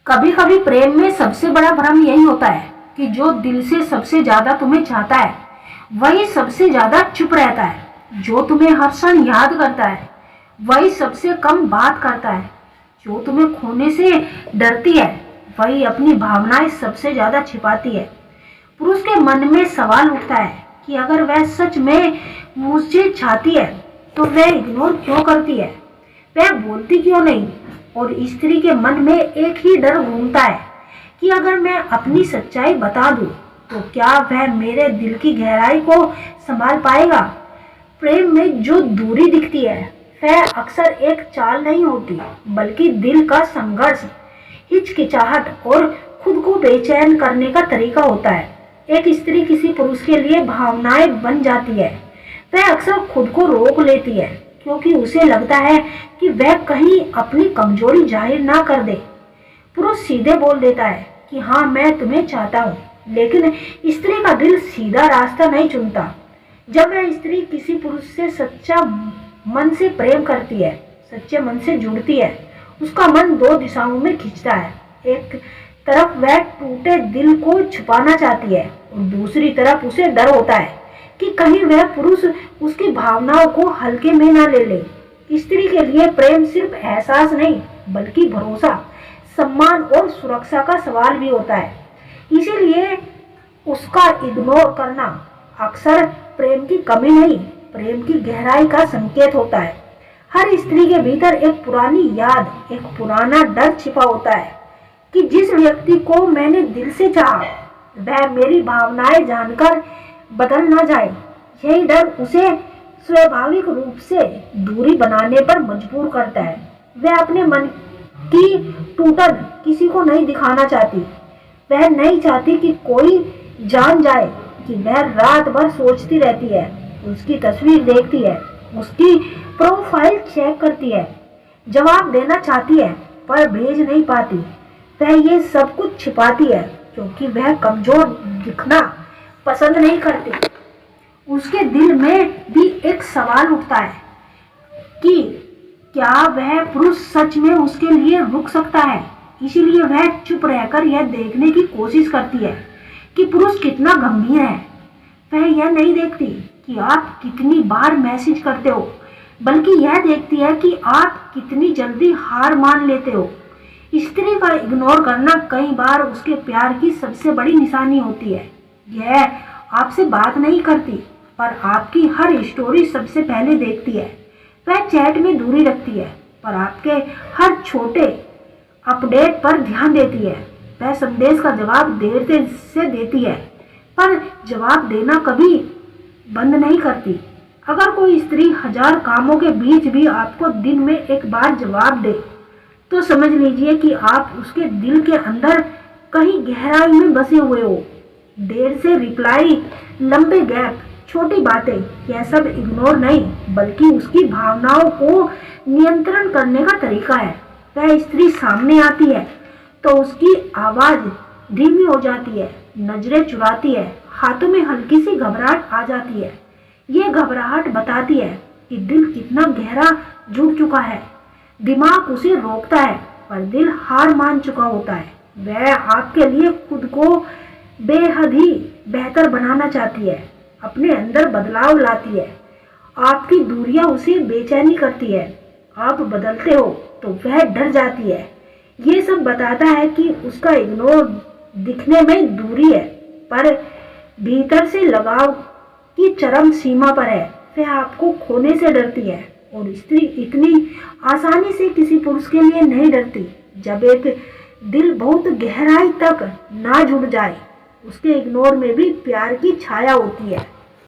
कभी कभी प्रेम में सबसे बड़ा भ्रम यही होता है कि जो दिल से सबसे ज्यादा तुम्हें चाहता है वही सबसे ज्यादा चुप रहता है। जो तुम्हें हर क्षण याद करता है वही सबसे कम बात करता है। जो तुम्हें खोने से डरती है वही अपनी भावनाएं सबसे ज्यादा छिपाती है। पुरुष के मन में सवाल उठता है कि अगर वह सच में मुझसे चाहती है तो वह इग्नोर क्यों करती है, वह बोलती क्यों नहीं। और स्त्री के मन में एक ही डर घूमता है कि अगर मैं अपनी सच्चाई बता दूं तो क्या वह मेरे दिल की गहराई को संभाल पाएगा। प्रेम में जो दूरी दिखती है वह अक्सर एक चाल नहीं होती बल्कि दिल का संघर्ष, हिचकिचाहट और खुद को बेचैन करने का तरीका होता है। एक स्त्री किसी पुरुष के लिए भावनाएं बन जाती है। वह अक्सर खुद को रोक लेती है क्योंकि उसे लगता है कि वह कहीं अपनी कमजोरी जाहिर ना कर दे। पुरुष सीधे बोल देता है कि हाँ मैं तुम्हें चाहता हूँ, लेकिन स्त्री का दिल सीधा रास्ता नहीं चुनता। जब वह स्त्री किसी पुरुष से सच्चा मन से प्रेम करती है, सच्चे मन से जुड़ती है, उसका मन दो दिशाओं में खिंचता है। एक तरफ वह टूटे दिल को छुपाना चाहती है और दूसरी तरफ उसे डर होता है कि कहीं वह पुरुष उसकी भावनाओं को हल्के में ना ले ले। स्त्री के लिए प्रेम सिर्फ एहसास नहीं बल्कि भरोसा, सम्मान और सुरक्षा का सवाल भी होता है। इसीलिए उसका इग्नोर करना अक्सर प्रेम की कमी नहीं, प्रेम की गहराई का संकेत होता है। हर स्त्री के भीतर एक पुरानी याद, एक पुराना डर छिपा होता है कि जिस व्यक्ति को मैंने दिल से चाहा वह मेरी भावनाएं जानकर बदल ना जाए। यही डर उसे स्वाभाविक रूप से दूरी बनाने पर मजबूर करता है। वह अपने मन की टूटन किसी को नहीं दिखाना चाहती। वह नहीं चाहती कि कोई जान जाए कि वह रात भर सोचती रहती है, उसकी तस्वीर देखती है, उसकी प्रोफाइल चेक करती है, जवाब देना चाहती है पर भेज नहीं पाती। वह ये सब कुछ छिपाती है क्योंकि वह कमजोर दिखना पसंद नहीं करती। उसके दिल में भी एक सवाल उठता है कि क्या वह पुरुष सच में उसके लिए रुक सकता है। इसीलिए वह चुप रहकर यह देखने की कोशिश करती है कि पुरुष कितना गंभीर है। वह यह नहीं देखती कि आप कितनी बार मैसेज करते हो, बल्कि यह देखती है कि आप कितनी जल्दी हार मान लेते हो। स्त्री का इग्नोर करना कई बार उसके प्यार की सबसे बड़ी निशानी होती है। यह आपसे बात नहीं करती पर आपकी हर स्टोरी सबसे पहले देखती है। वह चैट में दूरी रखती है पर आपके हर छोटे अपडेट पर ध्यान देती है। वह संदेश का जवाब देर से देती है पर जवाब देना कभी बंद नहीं करती। अगर कोई स्त्री 1000 कामों के बीच भी आपको दिन में एक बार जवाब दे तो समझ लीजिए कि आप उसके दिल के अंदर कहीं गहराई में बसे हुए हो। देर से रिप्लाई, लंबे गैप, छोटी बातें, यह सब इग्नोर नहीं बल्कि उसकी भावनाओं को नियंत्रण करने का तरीका है। वह स्त्री सामने आती है तो उसकी आवाज धीमी हो जाती है, नजरें चुराती है, हाथों में हल्की सी घबराहट आ जाती है। ये घबराहट बताती है कि दिल कितना गहरा जुड़ चुका है। दिमाग उसे रोकता है पर दिल हार मान चुका होता है। वह आपके लिए खुद को बेहद ही बेहतर बनाना चाहती है, अपने अंदर बदलाव लाती है। आपकी दूरियां उसे बेचैनी करती है। आप बदलते हो तो वह डर जाती है। ये सब बताता है कि उसका इग्नोर दिखने में दूरी है पर भीतर से लगाव की चरम सीमा पर है। वह आपको खोने से डरती है और स्त्री इतनी आसानी से किसी पुरुष के लिए नहीं डरती। जब एक दिल बहुत गहराई तक ना जुड़ जाए उसके इग्नोर में भी प्यार की छाया होती है।